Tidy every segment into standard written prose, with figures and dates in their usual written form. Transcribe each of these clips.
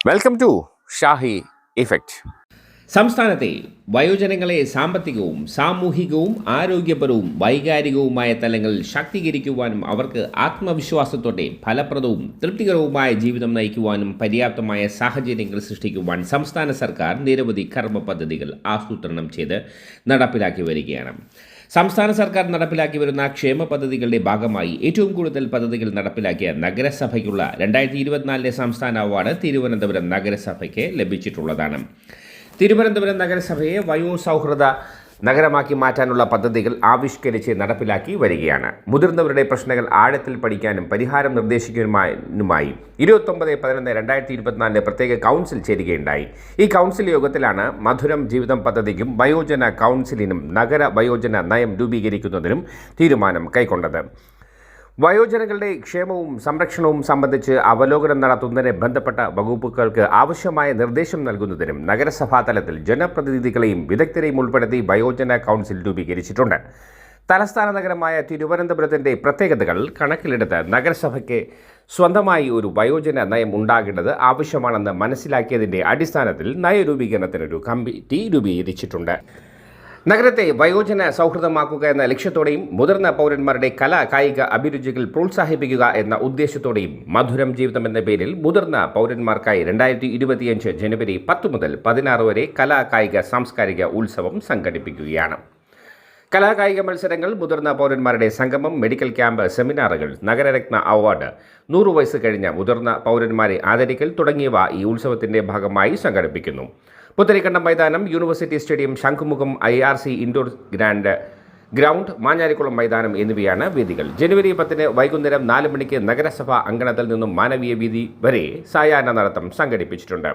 Welcome to Shahi effect. സംസ്ഥാനത്തെ വയോജനങ്ങളെ സാമ്പത്തികവും സാമൂഹികവും ആരോഗ്യപരവും വൈകാരികവുമായ തലങ്ങളിൽ ശാക്തീകരിക്കുവാനും അവർക്ക് ആത്മവിശ്വാസത്തോടെ ഫലപ്രദവും തൃപ്തികരവുമായ ജീവിതം നയിക്കുവാനും പര്യാപ്തമായ സാഹചര്യങ്ങൾ സൃഷ്ടിക്കുവാൻ സംസ്ഥാന സർക്കാർ നിരവധി കർമ്മ പദ്ധതികൾ ആസൂത്രണം ചെയ്ത് നടപ്പിലാക്കി വരികയാണ്. സംസ്ഥാന സർക്കാർ നടപ്പിലാക്കി വരുന്ന ക്ഷേമ പദ്ധതികളുടെ ഭാഗമായി ഏറ്റവും കൂടുതൽ പദ്ധതികൾ നടപ്പിലാക്കിയ നഗരസഭയ്ക്കുള്ള 2024 സംസ്ഥാന അവാർഡ് തിരുവനന്തപുരം നഗരസഭയ്ക്ക് ലഭിച്ചിട്ടുള്ളതാണ്. തിരുവനന്തപുരം നഗരസഭയെ വയോസൗഹൃദ നഗരമാക്കി മാറ്റാനുള്ള പദ്ധതികൾ ആവിഷ്കരിച്ച് നടപ്പിലാക്കി വരികയാണ്. മുതിർന്നവരുടെ പ്രശ്നങ്ങൾ ആഴത്തിൽ പഠിക്കാനും പരിഹാരം നിർദ്ദേശിക്കുവാനുമായി 29/11/2024 പ്രത്യേക കൗൺസിൽ ചേരുകയുണ്ടായി. ഈ കൗൺസിൽ യോഗത്തിലാണ് മധുരം ജീവിതം പദ്ധതിക്കും വയോജന കൗൺസിലിനും നഗര വയോജന നയം രൂപീകരിക്കുന്നതിനും തീരുമാനം കൈക്കൊണ്ടത്. വയോജനങ്ങളുടെ ക്ഷേമവും സംരക്ഷണവും സംബന്ധിച്ച് അവലോകനം നടത്തുന്നതിന് ബന്ധപ്പെട്ട വകുപ്പുകൾക്ക് ആവശ്യമായ നിർദ്ദേശം നൽകുന്നതിനും നഗരസഭാ തലത്തിൽ ജനപ്രതിനിധികളെയും വിദഗ്ധരെയും ഉൾപ്പെടുത്തി വയോജന കൗൺസിൽ രൂപീകരിച്ചിട്ടുണ്ട്. തലസ്ഥാന നഗരമായ തിരുവനന്തപുരത്തിൻ്റെ പ്രത്യേകതകൾ കണക്കിലെടുത്ത് നഗരസഭയ്ക്ക് സ്വന്തമായി ഒരു വയോജന നയം ഉണ്ടാകേണ്ടത് ആവശ്യമാണെന്ന് മനസ്സിലാക്കിയതിൻ്റെ അടിസ്ഥാനത്തിൽ നയരൂപീകരണത്തിനൊരു കമ്മിറ്റി രൂപീകരിച്ചിട്ടുണ്ട്. നഗരത്തെ വയോജന സൗഹൃദമാക്കുക എന്ന ലക്ഷ്യത്തോടെയും മുതിർന്ന പൗരന്മാരുടെ കലാ കായിക അഭിരുചികൾ പ്രോത്സാഹിപ്പിക്കുക എന്ന ഉദ്ദേശത്തോടെയും മധുരം ജീവിതം എന്ന പേരിൽ മുതിർന്ന പൗരന്മാർക്കായി 2025 ജനുവരി 10 മുതൽ 16 വരെ കലാ കായിക സാംസ്കാരിക ഉത്സവം സംഘടിപ്പിക്കുകയാണ്. കലാകായിക മത്സരങ്ങൾ, മുതിർന്ന പൗരന്മാരുടെ സംഗമം, മെഡിക്കൽ ക്യാമ്പ്, സെമിനാറുകൾ, നഗരരത്ന അവാർഡ്, 100 വയസ്സ് കഴിഞ്ഞ മുതിർന്ന പൗരന്മാരെ ആദരിക്കൽ തുടങ്ങിയവ ഈ ഉത്സവത്തിൻ്റെ ഭാഗമായി സംഘടിപ്പിക്കുന്നു. പുത്തരിക്കണ്ടം മൈതാനം, university stadium, Shankhumukham IRC indoor ground, Manjalikulam മൈതാനം എന്നിവയാണ് വേദികൾ. ജനുവരി 10 വൈകുന്നേരം 4 മണിക്ക് നഗരസഭാ അങ്കണത്തിൽ നിന്നും മാനവീയ വീതി വരെ സായാഹ്ന നടത്തം സംഘടിപ്പിച്ചിട്ടുണ്ട്.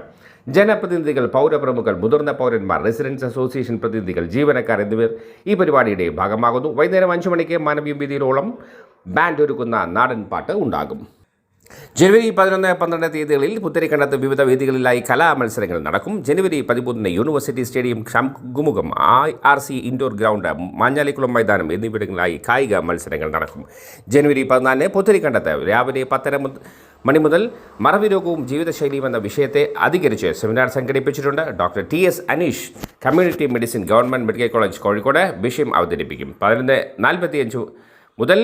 ജനപ്രതിനിധികൾ, പൗരപ്രമുഖർ, മുതിർന്ന പൗരന്മാർ, റെസിഡൻസ് അസോസിയേഷൻ പ്രതിനിധികൾ, ജീവനക്കാർ എന്നിവർ ഈ പരിപാടിയുടെ ഭാഗമാകുന്നു. വൈകുന്നേരം 5 മണിക്ക് മാനവീയ വീതിയിലോളം ബാൻഡ് ഒരുക്കുന്ന നാടൻ പാട്ട് ഉണ്ടാകും. ജനുവരി 11, 12 തീയതികളിൽ പുത്തരിക്കണ്ടത്ത് വിവിധ വേദികളിലായി കലാമത്സരങ്ങൾ നടക്കും. ജനുവരി 13 university stadium, Shankhumukham IRC indoor ground, Manjalikulam മൈതാനം എന്നിവിടങ്ങളിലായി കായിക മത്സരങ്ങൾ നടക്കും. ജനുവരി 14 പുത്തരിക്കണ്ടത്ത് രാവിലെ 10 മണി മുതൽ മറവി രോഗവും ജീവിതശൈലിയും എന്ന വിഷയത്തെ അധികരിച്ച് സെമിനാർ സംഘടിപ്പിച്ചിട്ടുണ്ട്. Doctor TS Aneesh, community medicine, government medical college Kozhikode വിഷയം അവതരിപ്പിക്കും. 11:45 മുതൽ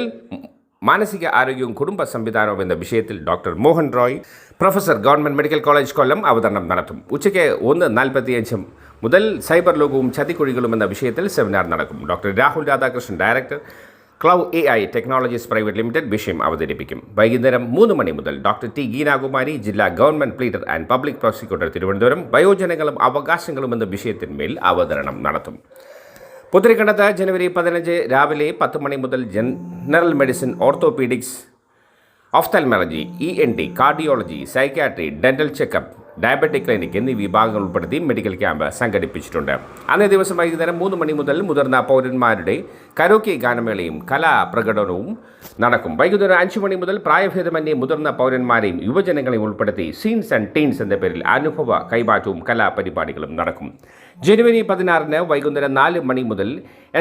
മാനസിക ആരോഗ്യവും കുടുംബ സംവിധാനവും എന്ന വിഷയത്തിൽ doctor Mohan Roy, professor, government medical college Kollam അവതരണം നടത്തും. ഉച്ചയ്ക്ക് 1:45 മുതൽ സൈബർ ലോകവും ചതിക്കുഴികളും എന്ന വിഷയത്തിൽ സെമിനാർ നടക്കും. Doctor Rahul Radhakrishnan, director, cloud AI technologies private limited വിഷയം അവതരിപ്പിക്കും. വൈകുന്നേരം 3 മണി മുതൽ ഡോക്ടർ T ഗീനാകുമാരി, ജില്ലാ government pleader and public prosecutor Thiruvananthapuram, വയോജനങ്ങളും അവകാശങ്ങളും എന്ന വിഷയത്തിന്മേൽ അവതരണം നടത്തും. പുത്തരിക്കണ്ടത്ത് ജനുവരി 15 രാവിലെ 10 മണി മുതൽ general medicine, orthopaedics, ophthalmology, ENT, cardiology, psychiatry, dental checkup, diabetic clinic എന്നീ വിഭാഗങ്ങൾ ഉൾപ്പെടുത്തി മെഡിക്കൽ ക്യാമ്പ് സംഘടിപ്പിച്ചിട്ടുണ്ട്. അന്നേ ദിവസം വൈകുന്നേരം 3 മണി മുതൽ മുതിർന്ന പൗരന്മാരുടെ കരോക്കെ ഗാനമേളയും കലാപ്രകടനവും നടക്കും. വൈകുന്നേരം 5 മണി മുതൽ പ്രായഭേദമന്യേ മുതിർന്ന പൗരന്മാരെയും യുവജനങ്ങളെയും ഉൾപ്പെടുത്തി സീൻസ് ആൻഡ് ടീൻസ് എന്ന പേരിൽ അനുഭവ കൈമാറ്റവും കലാപരിപാടികളും നടക്കും. ജനുവരി 16 വൈകുന്നേരം 4 മണി മുതൽ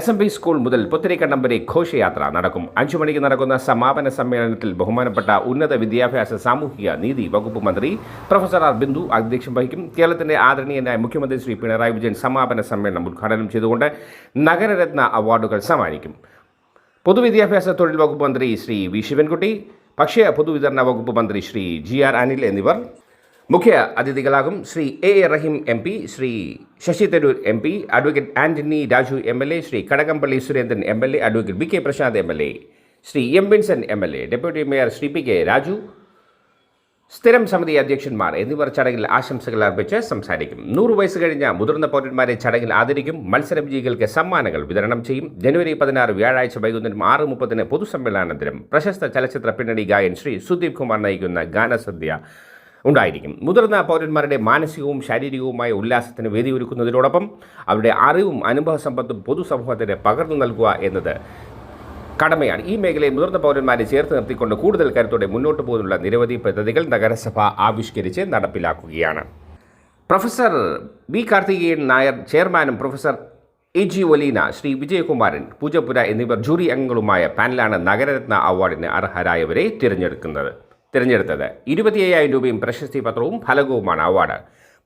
SMB സ്കൂൾ മുതൽ പുത്തരിക്കണ്ടം വരെ ഘോഷയാത്ര നടക്കും. 5 മണിക്ക് നടക്കുന്ന സമാപന സമ്മേളനത്തിൽ ബഹുമാനപ്പെട്ട ഉന്നത വിദ്യാഭ്യാസ സാമൂഹിക നീതി വകുപ്പ് മന്ത്രി പ്രൊഫസർ R. ബിന്ദു അധ്യക്ഷം വഹിക്കും. കേരളത്തിൻ്റെ ആദരണീയനായ മുഖ്യമന്ത്രി ശ്രീ പിണറായി വിജയൻ സമാപന സമ്മേളനം ഉദ്ഘാടനം ചെയ്തുകൊണ്ട് നഗരരത്ന അവാർഡുകൾ സമ്മാനിക്കും. പൊതുവിദ്യാഭ്യാസ തൊഴിൽ വകുപ്പ് മന്ത്രി ശ്രീ V. ശിവൻകുട്ടി, ഭക്ഷ്യ പൊതുവിതരണ വകുപ്പ് മന്ത്രി ശ്രീ GR അനിൽ എന്നിവർ മുഖ്യ അതിഥികളാകും. Shri A. Rahim MP, Shri Shashi Tharoor MP, advocate Antony Raju MLA, Shri Kadakampally Surendran MLA, advocate BK Prashanth MLA, Shri M. Vincent MLA, deputy mayor Shri PK Raju, സ്ഥിരം സമിതി അധ്യക്ഷന്മാർ എന്നിവർ ചടങ്ങിൽ ആശംസകൾ അർപ്പിച്ച് സംസാരിക്കും. 100 വയസ്സ് കഴിഞ്ഞ മുതിർന്ന പൗരന്മാരെ ചടങ്ങിൽ ആദരിക്കും. മത്സര വിജയികൾക്ക് സമ്മാനങ്ങൾ വിതരണം ചെയ്യും. ജനുവരി 16 വ്യാഴാഴ്ച വൈകുന്നേരം 6:30 പൊതുസമ്മേളനാനന്തരം പ്രശസ്ത ചലച്ചിത്ര പിന്നണി ഗായകൻ ശ്രീ സുദീപ് കുമാർ നയിക്കുന്ന ഗാനസദ്യ ഉണ്ടായിരിക്കും. മുതിർന്ന പൗരന്മാരുടെ മാനസികവും ശാരീരികവുമായ ഉല്ലാസത്തിന് വേദിയൊരുക്കുന്നതിനോടൊപ്പം അവരുടെ അറിവും അനുഭവ സമ്പത്തും പൊതുസമൂഹത്തിന് പകർന്നു നൽകുക എന്നത് കടമയാണ്. ഈ മേഖലയിൽ മുതിർന്ന പൗരന്മാരെ ചേർത്ത് നിർത്തിക്കൊണ്ട് കൂടുതൽ കരുത്തോടെ മുന്നോട്ട് പോകുന്നുള്ള നിരവധി പദ്ധതികൾ നഗരസഭ ആവിഷ്കരിച്ച് നടപ്പിലാക്കുകയാണ്. Professor B. കാർത്തികേയൻ നായർ ചെയർമാനും പ്രൊഫസർ AG ഒലീന, ശ്രീ വിജയകുമാരൻ പൂജപ്പുര എന്നിവർ ജൂറി അംഗങ്ങളുമായ പാനലാണ് നഗരരത്ന അവാർഡിന് അർഹരായവരെ തിരഞ്ഞെടുക്കുന്നത്. തിരഞ്ഞെടുത്തത്. 25,000 രൂപയും പ്രശസ്തി പത്രവും ഫലകവുമാണ് അവാർഡ്.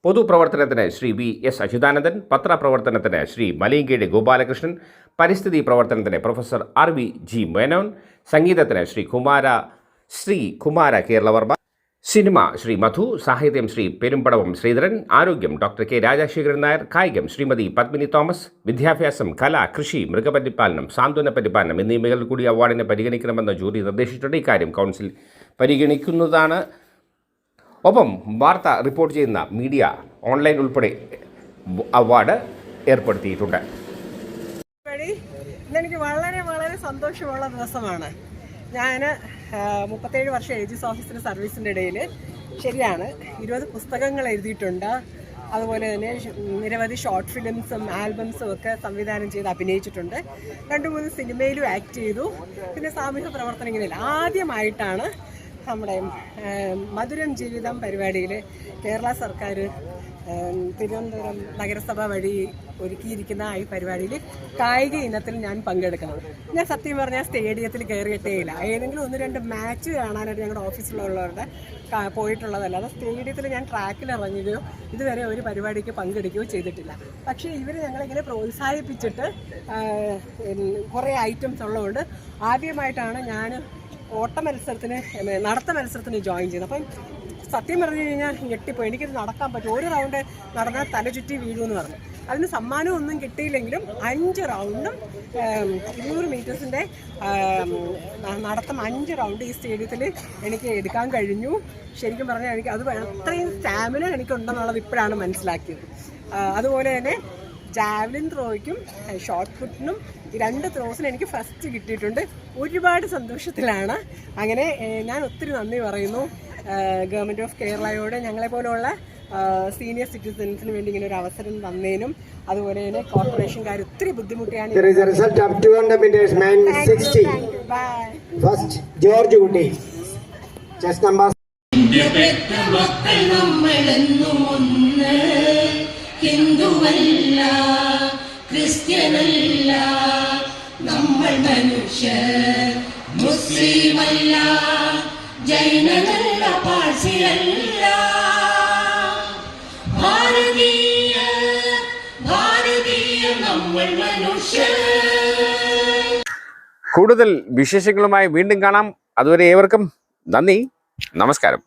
പൊതുപ്രവർത്തനത്തിന് ശ്രീ V.S. അച്യുതാനന്ദൻ, പത്രപ്രവർത്തനത്തിന് ശ്രീ മലയങ്കേട് ഗോപാലകൃഷ്ണൻ, പരിസ്ഥിതി പ്രവർത്തനത്തിന് പ്രൊഫസർ R.V.G. മേനോൻ, സംഗീതത്തിന് ശ്രീ കുമാര കേരളവർമ്മ, സിനിമ ശ്രീ മധു, സാഹിത്യം ശ്രീ പെരുമ്പടവം ശ്രീധരൻ, ആരോഗ്യം ഡോക്ടർ K. രാജശേഖരൻ നായർ, കായികം ശ്രീമതി പത്മിനി തോമസ്, വിദ്യാഭ്യാസം, കല, കൃഷി, മൃഗപരിപാലനം, സാന്ത്വന പരിപാലനം എന്നീ മേഖലകളിൽ കൂടി അവാർഡിനെ പരിഗണിക്കണമെന്ന് ജൂറി നിർദ്ദേശിച്ചിട്ടുണ്ട്. ഇക്കാര്യം കൗൺസിൽ പരിഗണിക്കുന്നതാണ്. ഒപ്പം വാർത്ത റിപ്പോർട്ട് ചെയ്യുന്ന മീഡിയ ഓൺലൈൻ ഉൾപ്പെടെ അവാർഡ് ഏർപ്പെടുത്തിയിട്ടുണ്ട്. ഇതെനിക്ക് വളരെ വളരെ സന്തോഷമുള്ള ദിവസമാണ്. ഞാൻ 37 വർഷം ഏജീസ് ഓഫീസിൻ്റെ സർവീസിൻ്റെ ഇടയിൽ ശരിയാണ് 20 പുസ്തകങ്ങൾ എഴുതിയിട്ടുണ്ട്. അതുപോലെ തന്നെ നിരവധി ഷോർട്ട് ഫിലിംസും ആൽബംസും ഒക്കെ സംവിധാനം ചെയ്ത് അഭിനയിച്ചിട്ടുണ്ട്. 2-3 സിനിമയിലും ആക്ട് ചെയ്തു. പിന്നെ സാമൂഹ്യ പ്രവർത്തനം ഇങ്ങനെയില്ല. ആദ്യമായിട്ടാണ് നമ്മുടെ മധുരം ജീവിതം പരിപാടിയിൽ കേരള സർക്കാർ തിരുവനന്തപുരം നഗരസഭ വഴി ഒരുക്കിയിരിക്കുന്ന ഈ പരിപാടിയിൽ കായിക ഇനത്തിൽ ഞാൻ പങ്കെടുക്കുന്നത്. ഞാൻ സത്യം പറഞ്ഞാൽ സ്റ്റേഡിയത്തിൽ കയറിയിട്ടേയില്ല. ഏതെങ്കിലും 1-2 മാച്ച് കാണാനായിട്ട് ഞങ്ങളുടെ ഓഫീസിലുള്ളവരുടെ പോയിട്ടുള്ളതല്ലാതെ സ്റ്റേഡിയത്തിൽ ഞാൻ ട്രാക്കിൽ ഇറങ്ങുകയോ ഇതുവരെ ഒരു പരിപാടിക്ക് പങ്കെടുക്കുകയോ ചെയ്തിട്ടില്ല. പക്ഷേ ഇവർ ഞങ്ങളിങ്ങനെ പ്രോത്സാഹിപ്പിച്ചിട്ട് കുറേ ഐറ്റംസ് ഉള്ളതുകൊണ്ട് ആദ്യമായിട്ടാണ് ഞാൻ നടത്ത മത്സരത്തിന് ജോയിൻ ചെയ്തത്. അപ്പം സത്യം പറഞ്ഞു കഴിഞ്ഞാൽ ഞെട്ടിപ്പോയി. എനിക്കിത് നടക്കാൻ പറ്റും. ഒരു റൗണ്ട് നടന്നാൽ തല ചുറ്റി വീഴുമെന്ന് പറഞ്ഞു. അതിന് സമ്മാനം ഒന്നും കിട്ടിയില്ലെങ്കിലും 5 റൗണ്ടും 200 മീറ്റേഴ്സിൻ്റെ നടത്തം 5 റൗണ്ട് ഈ സ്റ്റേഡിയത്തിൽ എനിക്ക് എടുക്കാൻ കഴിഞ്ഞു. ശരിക്കും പറഞ്ഞാൽ എനിക്ക് അത് അത്രയും സ്റ്റാമിന എനിക്കുണ്ടെന്നുള്ളത് ഇപ്പോഴാണ് മനസ്സിലാക്കിയത്. അതുപോലെ തന്നെ ജാവലിൻ ത്രോയ്ക്കും ഷോർട്ട് പുട്ടിനും ഈ 2 ത്രോസിന് എനിക്ക് ഫസ്റ്റ് കിട്ടിയിട്ടുണ്ട്. ഒരുപാട് സന്തോഷത്തിലാണ്. അങ്ങനെ ഞാൻ ഒത്തിരി നന്ദി പറയുന്നു ഗവൺമെൻറ് ഓഫ് കേരളയോട് ഞങ്ങളെപ്പോലുള്ള സീനിയർ സിറ്റിസൻസിന് വേണ്ടി ഇങ്ങനെ ഒരു അവസരം തന്നതിനും. അതുപോലെ തന്നെ കോർപ്പറേഷൻകാർ ഒത്തിരി ബുദ്ധിമുട്ടിയാണ്. ഹിന്ദുവല്ല, ക്രിസ്ത്യനല്ല, നമ്മൾ മനുഷ്യർ. മുസ്ലിമല്ല, ജൈനനല്ല, പാഴ്സിയല്ല, ഭാരതീയ നമ്മൾ മനുഷ്യർ. കൂടുതൽ വിശേഷങ്ങളുമായി വീണ്ടും കാണാം. അതുവരെ ഏവർക്കും നന്ദി, നമസ്കാരം.